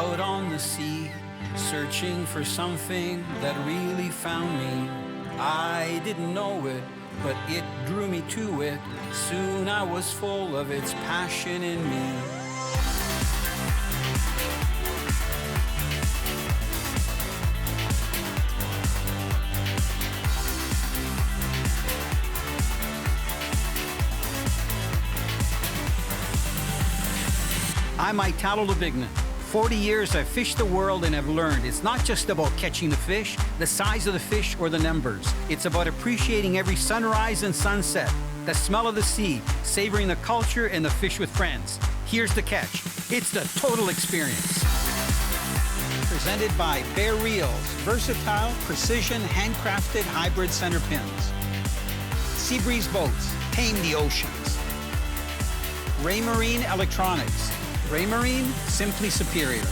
out on the sea, searching for something that really found me. I didn't know it, but it drew me to it. Soon I was full of its passion in me. I'm Italo Labignan. 40 years I've fished the world and have learned it's not just about catching the fish, the size of the fish, or the numbers. It's about appreciating every sunrise and sunset, the smell of the sea, savoring the culture and the fish with friends. Here's the catch. It's the total experience. Presented by Bear Reels, versatile, precision, handcrafted hybrid center pins. Seabreeze boats, tame the oceans. Raymarine Electronics. Raymarine, simply superior.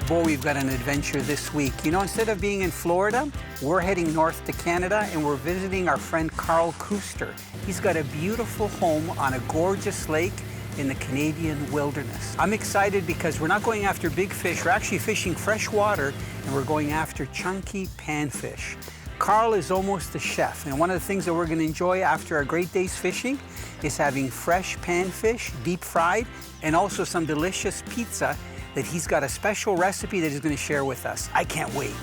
Boy, we've got an adventure this week. You know, instead of being in Florida, we're heading north to Canada and we're visiting our friend Carl Kuster. He's got a beautiful home on a gorgeous lake in the Canadian wilderness. I'm excited because we're not going after big fish, we're actually fishing fresh water and we're going after chunky panfish. Carl is almost a chef, and one of the things that we're going to enjoy after a great day's fishing is having fresh panfish, deep fried, and also some delicious pizza that he's got a special recipe that he's going to share with us. I can't wait.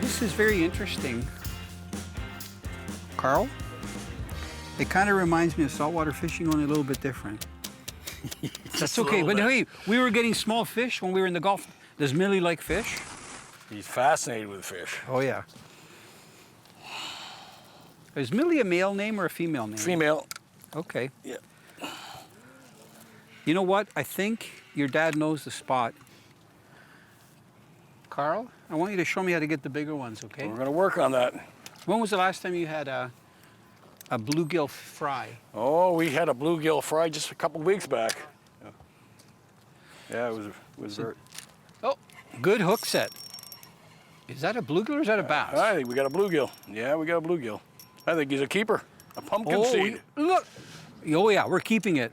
This is very interesting. Carl, it kind of reminds me of saltwater fishing, only a little bit different. That's okay, but hey, we were getting small fish when we were in the Gulf. Does Millie like fish? He's fascinated with fish. Oh, yeah. Is Millie a male name or a female name? Female. Okay. Yeah. You know what? I think your dad knows the spot. Carl, I want you to show me how to get the bigger ones, okay? We're going to work on that. When was the last time you had a bluegill fry? Oh, we had a bluegill fry just a couple weeks back. Yeah, it was very... Oh, good hook set. Is that a bluegill or is that a bass? I think we got a bluegill. Yeah, we got a bluegill. I think he's a keeper. A pumpkin seed. Look. Oh, yeah, we're keeping it.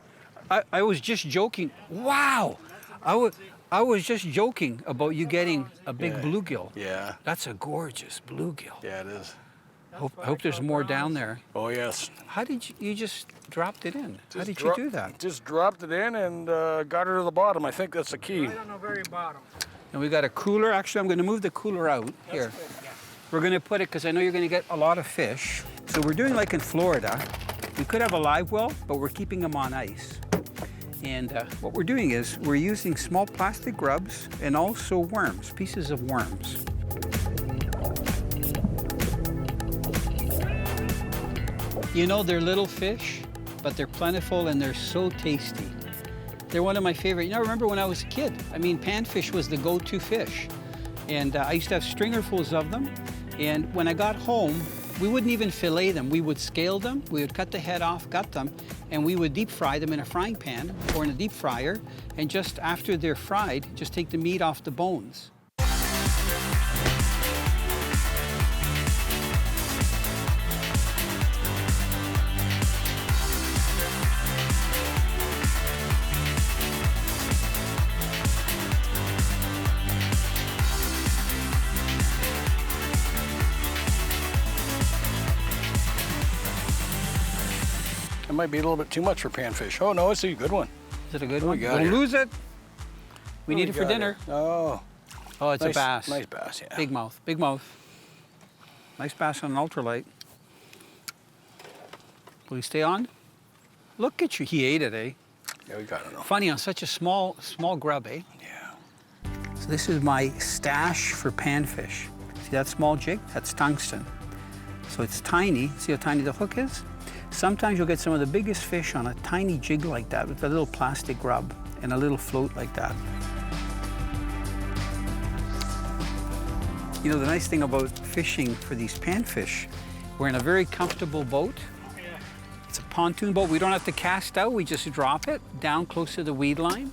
I was just joking. Wow. I was just joking about you getting a big bluegill. Yeah. That's a gorgeous bluegill. Yeah, it is. I hope there's more down there. Oh, yes. How did you just dropped it in? How did you do that? Just dropped it in and got her to the bottom. I think that's the key. Right on the very bottom. And we got a cooler. Actually, I'm going to move the cooler out here. We're going to put it, because I know you're going to get a lot of fish. So we're doing like in Florida. We could have a live well, but we're keeping them on ice. And what we're doing is we're using small plastic grubs and also worms, pieces of worms. You know, they're little fish, but they're plentiful and they're so tasty. They're one of my favorite. You know, I remember when I was a kid, I mean, panfish was the go-to fish. And I used to have stringerfuls of them. And when I got home, we wouldn't even fillet them. We would scale them, we would cut the head off, gut them, and we would deep fry them in a frying pan or in a deep fryer. And just after they're fried, just take the meat off the bones. It might be a little bit too much for panfish. Oh, no, it's a good one. Is it a good What one? we got Don't here? lose it. We need it for dinner. Oh. Oh, it's Nice, a bass. nice bass, yeah. Big mouth, big mouth. Nice bass on an ultralight. Will he stay on? Look at you, he ate it, eh? Yeah, we got it. Funny, on such a small grub, eh? Yeah. So this is my stash for panfish. See that small jig? That's tungsten. So it's tiny. See how tiny the hook is? Sometimes you'll get some of the biggest fish on a tiny jig like that with a little plastic grub and a little float like that. You know, the nice thing about fishing for these panfish We're in a very comfortable boat. It's a pontoon boat. We don't have to cast out. We just drop it down close to the weed line.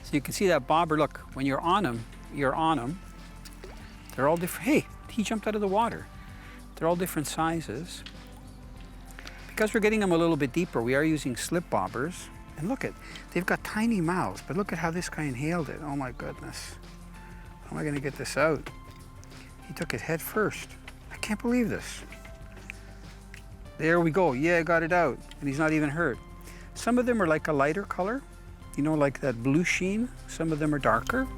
So you can see that bobber. Look, when you're on them, you're on them. They're all different. Hey, he jumped out of the water. They're all different sizes. Because we're getting them a little bit deeper, we are using slip bobbers. And look at, they've got tiny mouths, but look at how this guy inhaled it. Oh my goodness. How am I gonna get this out? He took it head first. I can't believe this. There we go. Yeah, got it out. And he's not even hurt. Some of them are like a lighter color, you know, like that blue sheen. Some of them are darker.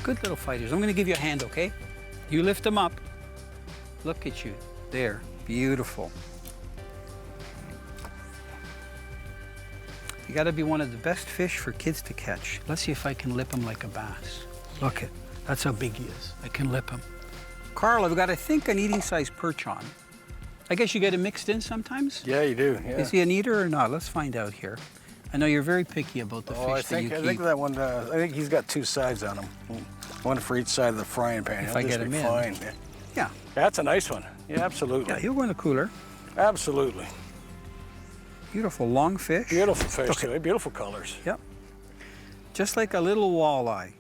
Good little fighters. I'm going to give you a hand, okay? You lift them up. Look at you. There. Beautiful. You got to be one of the best fish for kids to catch. Let's see if I can lip him like a bass. Look at. That's how big he is. I can lip him. Carl, I've got, I think, an eating-sized perch on. I guess you get him mixed in sometimes? Yeah, you do. Yeah. Is he an eater or not? Let's find out here. I know you're very picky about the fish that you keep. I think that one, I think he's got two sides on him. One for each side of the frying pan. If I get him in. Fine. Yeah. That's a nice one. Yeah, absolutely. Yeah, he'll go in the cooler. Absolutely. Beautiful long fish. Beautiful fish, too. Beautiful colors. Yep. Just like a little walleye.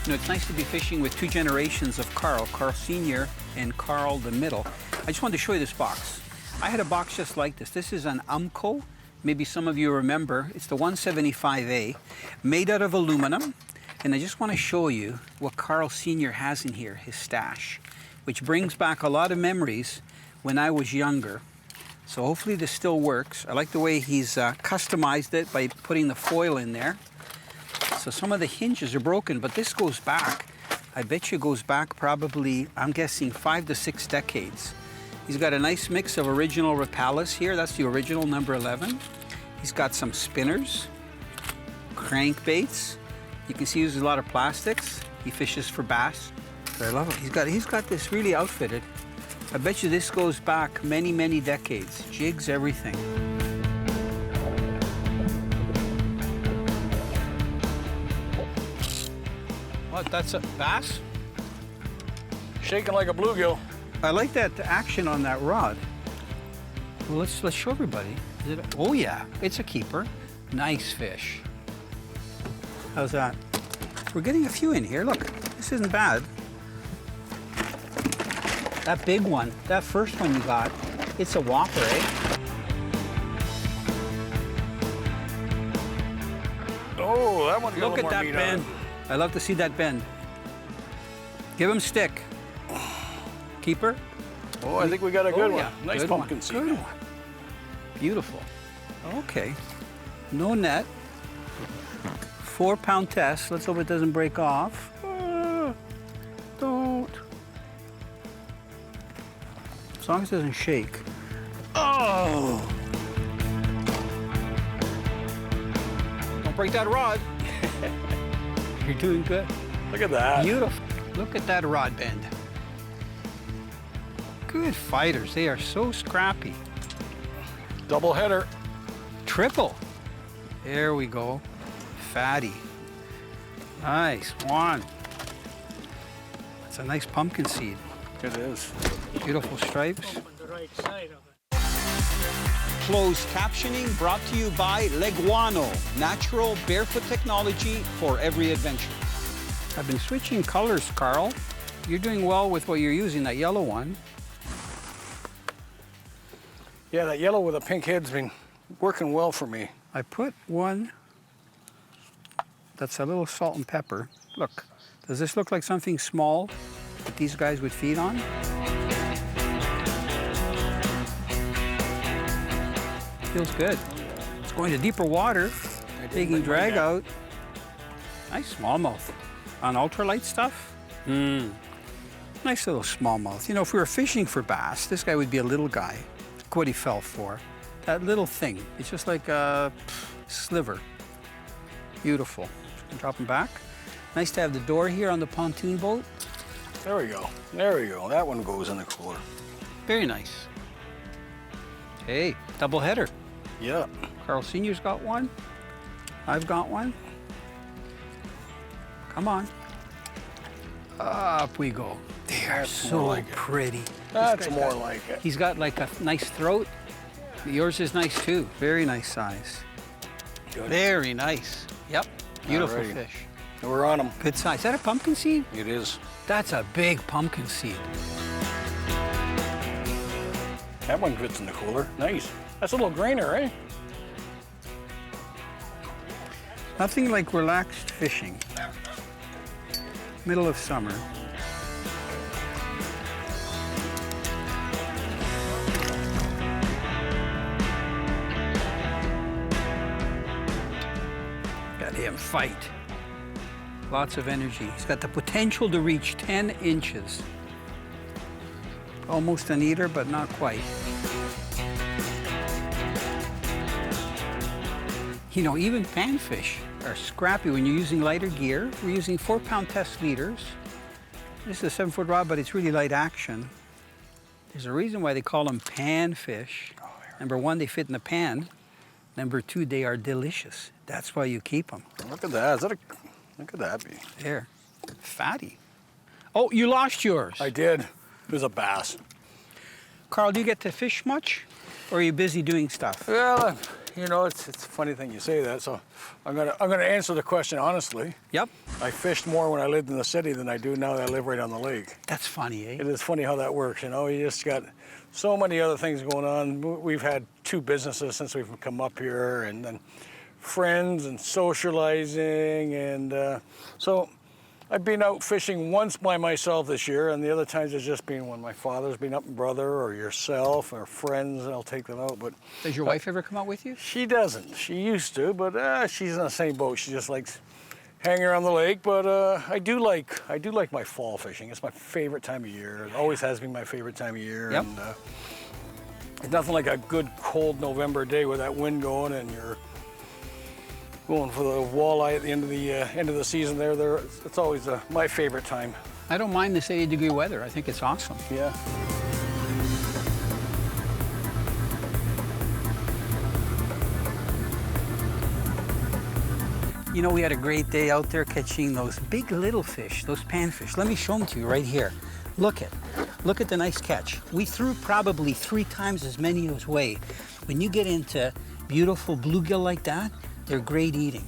You know, it's nice to be fishing with two generations of Carl Senior and Carl the middle. I just wanted to show you this box. I had a box just like this. This is an Umco. Maybe some of you remember. It's the 175A, made out of aluminum. And I just want to show you what Carl Senior has in here, his stash, which brings back a lot of memories when I was younger. So hopefully this still works. I like the way he's customized it by putting the foil in there. So some of the hinges are broken, but this goes back, I bet you goes back probably, I'm guessing 5 to 6 decades. He's got a nice mix of original Rapalis here. That's the original number 11. He's got some spinners, crankbaits. You can see he uses a lot of plastics. He fishes for bass. But I love it. He's got this really outfitted. I bet you this goes back many, many decades. Jigs, everything. What, that's a bass? Shaking like a bluegill. I like that action on that rod. Well, let's show everybody. Oh yeah, it's a keeper. Nice fish. How's that? We're getting a few in here. Look, this isn't bad. That big one, that first one you got, it's a whopper, eh? Oh, that one's got a Look little at more that meat bend. on it. I love to see that bend. Give him stick. Keeper? Oh, I think we got a good one. Yeah. Nice Good pumpkin one. seed. Good one. Beautiful. Okay. No net. 4-pound test. Let's hope it doesn't break off. Don't. As long as it doesn't shake. Oh! Don't break that rod. You're doing good. Look at that. Beautiful. Look at that rod bend. Good fighters. They are so scrappy. Double header. Triple. There we go. Fatty. Nice one. That's a nice pumpkin seed. It is. Beautiful stripes. Closed captioning brought to you by Leguano, natural barefoot technology for every adventure. I've been switching colors, Carl. You're doing well with what you're using, that yellow one. Yeah, that yellow with a pink head's been working well for me. I put one that's a little salt and pepper. Look, does this look like something small that these guys would feed on? Feels good. It's going to deeper water, taking drag out. Nice smallmouth. On ultralight stuff? Nice little smallmouth. You know, if we were fishing for bass, this guy would be a little guy. Look what he fell for. That little thing. It's just like a sliver. Beautiful. Drop him back. Nice to have the door here on the pontoon boat. There we go. There we go. That one goes in the cooler. Very nice. Hey, double header. Yeah. Carl Sr.'s got one. I've got one. Come on. Up we go. They are so like it. pretty. That's more like it. He's got like a nice throat. Yours is nice too. Very nice size. Good. Very nice. Yep. Beautiful Alrighty. fish. We're on them. Good size. Is that a pumpkin seed? It is. That's a big pumpkin seed. That one fits in the cooler. Nice. That's a little grainer, eh? Nothing like relaxed fishing. Middle of summer. Got him fight. Lots of energy. He's got the potential to reach 10 inches. Almost an eater, but not quite. You know, even panfish are scrappy when you're using lighter gear. We're using 4-pound test leaders. This is a 7-foot rod, but it's really light action. There's a reason why they call them panfish. Number one, they fit in the pan. Number two, they are delicious. That's why you keep them. Look at that. Is that a... Look at that be. There, fatty. Oh, you lost yours. I did. It was a bass. Carl, do you get to fish much? Or are you busy doing stuff? Well, you know, it's a funny thing you say that, so I'm gonna answer the question honestly. Yep. I fished more when I lived in the city than I do now that I live right on the lake. That's funny, eh? It is funny how that works, you know. You just got so many other things going on. We've had 2 businesses since we've come up here, and then friends and socializing, and so I've been out fishing once by myself this year, and the other times it's just been when my father's been up, brother or yourself or friends, and I'll take them out. But Does your wife ever come out with you? she doesn't. She used to, but she's in the same boat. She just likes hanging around the lake. But I do like my fall fishing. It's my favorite time of year. It always has been my favorite time of year. Yep. And it's nothing like a good cold November day with that wind going and you're going for the walleye at the end of the season. There, it's always my favorite time. I don't mind this 80-degree weather. I think it's awesome. Yeah. You know, we had a great day out there catching those big little fish, those panfish. Let me show them to you right here. Look at the nice catch. We threw probably 3 times as many as weight. When you get into beautiful bluegill like that, they're great eating.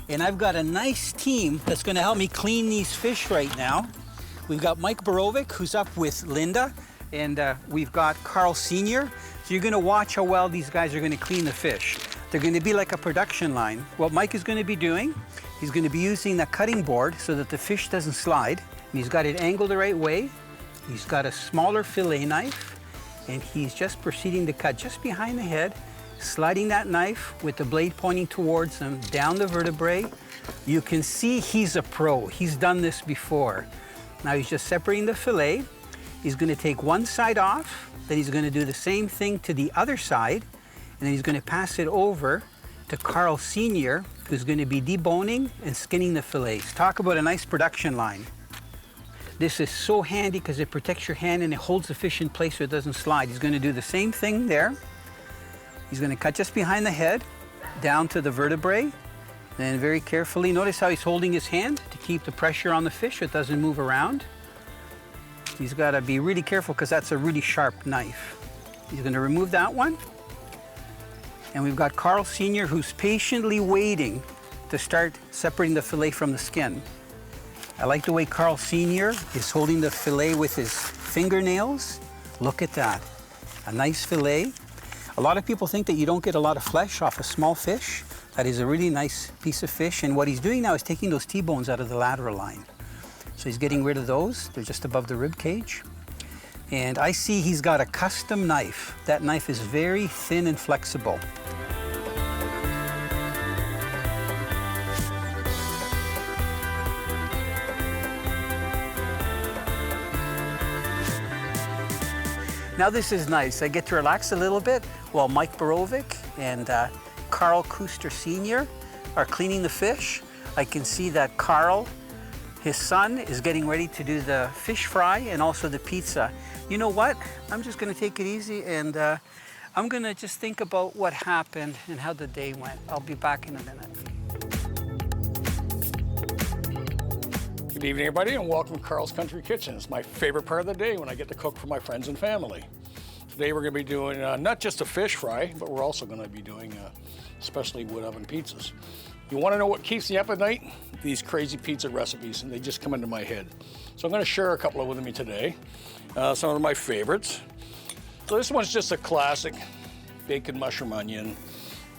And I've got a nice team that's gonna help me clean these fish right now. We've got Mike Borovic, who's up with Linda, and we've got Carl Sr. So you're gonna watch how well these guys are gonna clean the fish. They're gonna be like a production line. What Mike is gonna be doing, he's gonna be using the cutting board so that the fish doesn't slide. And he's got it angled the right way. He's got a smaller fillet knife, and he's just proceeding to cut just behind the head, sliding that knife with the blade pointing towards him down the vertebrae. You can see he's a pro. He's done this before. Now he's just separating the fillet. He's gonna take one side off, then he's gonna do the same thing to the other side, and then he's gonna pass it over to Carl Sr., who's gonna be deboning and skinning the fillets. Talk about a nice production line. This is so handy because it protects your hand and it holds the fish in place so it doesn't slide. He's gonna do the same thing there. He's gonna cut just behind the head, down to the vertebrae, then very carefully, notice how he's holding his hand to keep the pressure on the fish so it doesn't move around. He's gotta be really careful because that's a really sharp knife. He's gonna remove that one. And we've got Carl Sr. who's patiently waiting to start separating the fillet from the skin. I like the way Carl Sr. is holding the fillet with his fingernails. Look at that, a nice fillet. A lot of people think that you don't get a lot of flesh off a small fish. That is a really nice piece of fish. And what he's doing now is taking those T-bones out of the lateral line. So he's getting rid of those. They're just above the rib cage. And I see he's got a custom knife. That knife is very thin and flexible. Now this is nice. I get to relax a little bit while Mike Borovic and Carl Kuster Sr. are cleaning the fish. I can see that Carl, his son, is getting ready to do the fish fry and also the pizza. You know what? I'm just gonna take it easy and I'm gonna just think about what happened and how the day went. I'll be back in a minute. Good evening, everybody, and welcome to Carl's Country Kitchen. It's my favorite part of the day when I get to cook for my friends and family. Today we're going to be doing not just a fish fry, but we're also going to be doing especially wood oven pizzas. You want to know what keeps me up at night? These crazy pizza recipes, and they just come into my head. So I'm going to share a couple of with me today. Some of my favorites. So this one's just a classic bacon mushroom onion.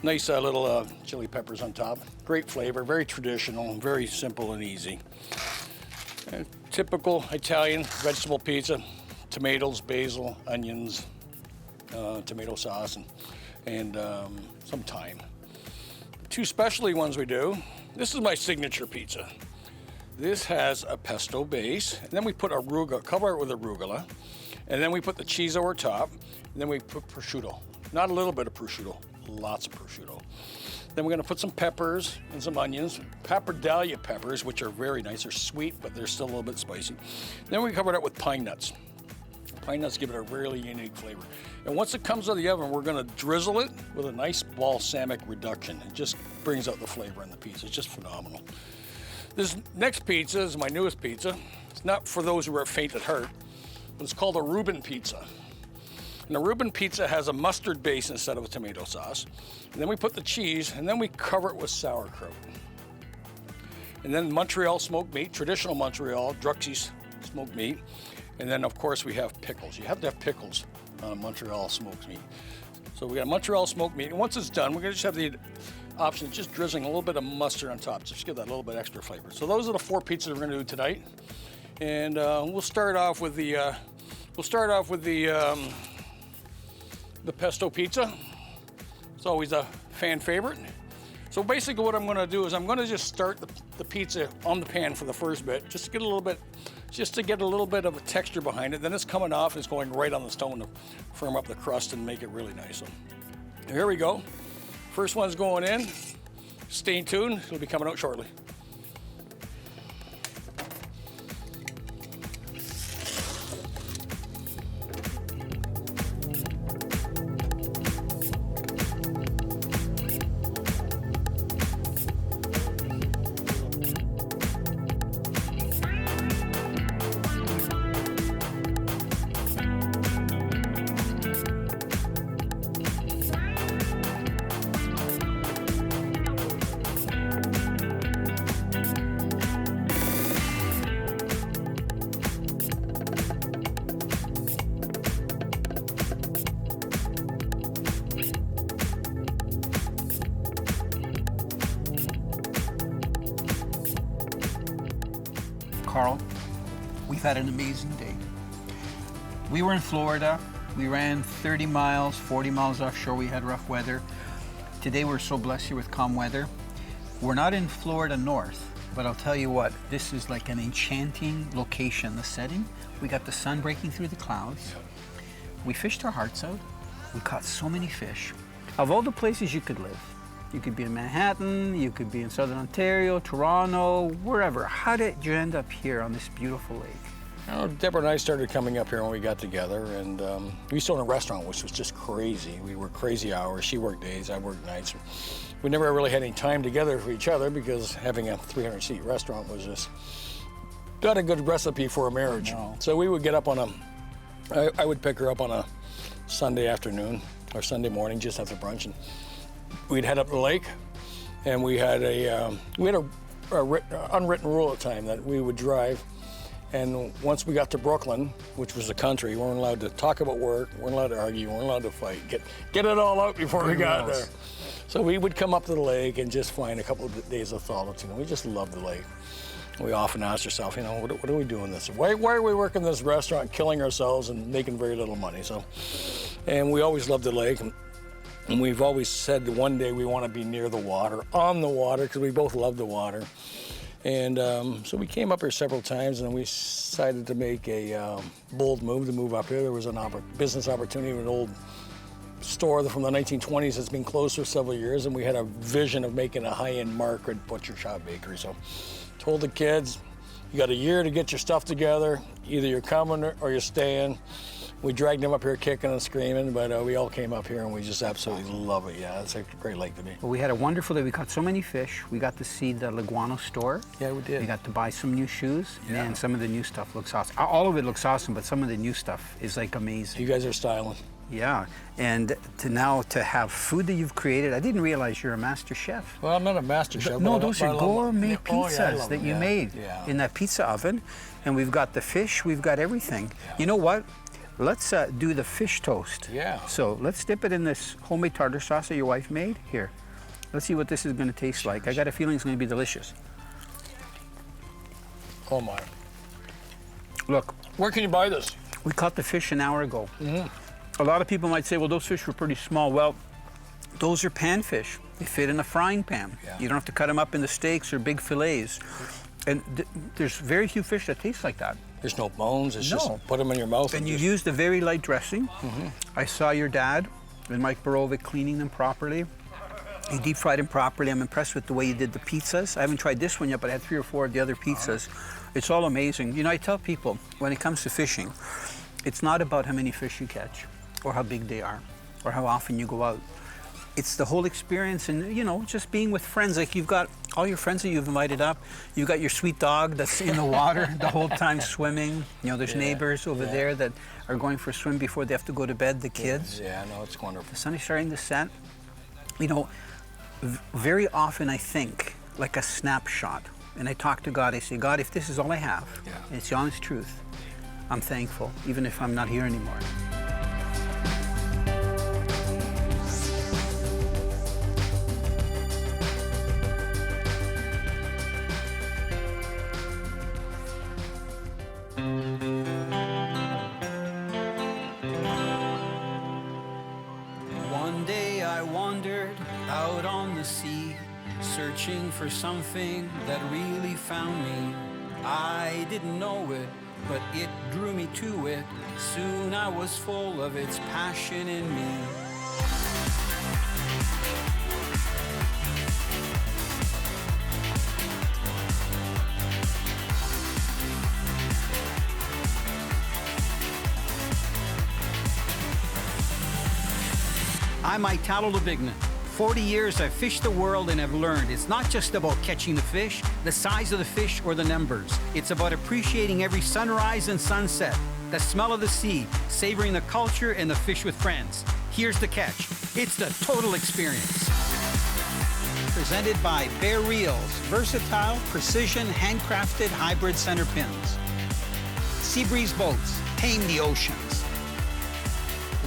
Nice little chili peppers on top. Great flavor, very traditional, very simple and easy. Typical Italian vegetable pizza. Tomatoes, basil, onions, tomato sauce, and some thyme. Two specialty ones we do. This is my signature pizza. This has a pesto base, and then we put arugula, cover it with arugula, and then we put the cheese over top, and then we put prosciutto. Not a little bit of prosciutto, lots of prosciutto. Then we're gonna put some peppers and some onions, pappardelle peppers, which are very nice. They're sweet, but they're still a little bit spicy. Then we cover it up with pine nuts. Pine nuts give it a really unique flavor. And once it comes out of the oven, we're gonna drizzle it with a nice balsamic reduction. It just brings out the flavor in the pizza. It's just phenomenal. This next pizza is my newest pizza. It's not for those who are faint at heart, but it's called a Reuben pizza. And the Reuben pizza has a mustard base instead of a tomato sauce. And then we put the cheese, and then we cover it with sauerkraut. And then Montreal smoked meat, traditional Montreal, Druxy's smoked meat. And then, of course, we have pickles. You have to have pickles on a Montreal smoked meat. So we got Montreal smoked meat. And once it's done, we're going to just have the option of just drizzling a little bit of mustard on top, just give that a little bit extra flavor. So those are the four pizzas we're going to do tonight. And we'll start off with the pesto pizza. It's always a fan favorite. So basically what I'm going to do is I'm going to just start the pizza on the pan for the first bit, just to get a little bit of a texture behind it. Then it's coming off, it's going right on the stone to firm up the crust and make it really nice. So here we go. First one's going in. Stay tuned, it'll be coming out shortly. Carl, we've had an amazing day. We were in Florida. We ran 30 miles, 40 miles offshore. We had rough weather. Today we're so blessed here with calm weather. We're not in Florida North, but I'll tell you what, this is like an enchanting location. The setting, we got the sun breaking through the clouds. We fished our hearts out. We caught so many fish. Of all the places you could live, you could be in Manhattan, you could be in Southern Ontario, Toronto, wherever. How did you end up here on this beautiful lake? Well, Deborah and I started coming up here when we got together, and we used to own a restaurant, which was just crazy. We worked crazy hours. She worked days, I worked nights. We never really had any time together for each other because having a 300-seat restaurant was just not a good recipe for a marriage. No. So we would get up on I would pick her up on a Sunday afternoon or Sunday morning just after brunch, and we'd head up the lake, and we had a unwritten rule at the time that we would drive, and once we got to Brooklyn, which was the country, we weren't allowed to talk about work, we weren't allowed to argue, we weren't allowed to fight, get it all out before we got there. So we would come up to the lake and just find a couple of days of solitude, and we just loved the lake. We often asked ourselves, what are we doing this? Why are we working this restaurant, killing ourselves and making very little money? And we always loved the lake. And we've always said that one day we want to be near the water, on the water, because we both love the water. And so we came up here several times, and we decided to make a bold move to move up here. There was a business opportunity with an old store from the 1920s that's been closed for several years, and we had a vision of making a high-end market butcher shop bakery. So told the kids, you got a year to get your stuff together. Either you're coming or you're staying. We dragged him up here kicking and screaming, but we all came up here and we just absolutely love it. Yeah, it's a great lake to me. Well, we had a wonderful day. We caught so many fish. We got to see the Liguano store. Yeah, we did. We got to buy some new shoes. Yeah. And some of the new stuff looks awesome. All of it looks awesome, but some of the new stuff is like amazing. You guys are styling. Yeah, and to have food that you've created. I didn't realize you're a master chef. Well, I'm not a master chef. No, but those I are love gourmet them. Oh, yeah, I pizzas love that them. you Yeah, made yeah. in that pizza oven. And we've got the fish, we've got everything. Yeah. You know what? Let's do the fish toast. Yeah. So let's dip it in this homemade tartar sauce that your wife made. Here, let's see what this is going to taste like. I got a feeling it's going to be delicious. Oh my. Look, Where can you buy this? we caught the fish an hour ago. A lot of people might say, well, those fish were pretty small. Well, those are panfish. They fit in a frying pan. Yeah. You don't have to cut them up into steaks or big fillets. And there's very few fish that taste like that. There's no bones. It's No. just put them in your mouth. And you just, used a very light dressing. I saw your dad and Mike Borovic cleaning them properly. You deep fried them properly. I'm impressed with the way you did the pizzas. I haven't tried this one yet, but I had 3 or 4 of the other pizzas. It's all amazing. You know, I tell people, when it comes to fishing, it's not about how many fish you catch or how big they are or how often you go out. It's the whole experience and, you know, just being with friends. Like you've got all your friends that you've invited up. You've got your sweet dog that's in the water the whole time swimming. You know, there's neighbors over there that are going for a swim before they have to go to bed, the kids. Yeah, no, it's wonderful. The sun is starting to set. You know, very often I think like a snapshot. And I talk to God, I say, God, if this is all I have, and it's the honest truth, I'm thankful, even if I'm not here anymore. One day I wandered out on the sea, searching for something that really found me. I didn't know it, but it drew me to it. Soon I was full of its passion in me. I'm Italo Labignan. 40 years I've fished the world and have learned it's not just about catching the fish, the size of the fish, or the numbers. It's about appreciating every sunrise and sunset, the smell of the sea, savoring the culture and the fish with friends. Here's the catch. It's the total experience. Presented by Bear Reels, versatile, precision, handcrafted hybrid center pins. Seabreeze Boats, tame the oceans.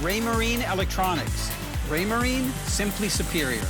Raymarine Electronics. Raymarine, simply superior.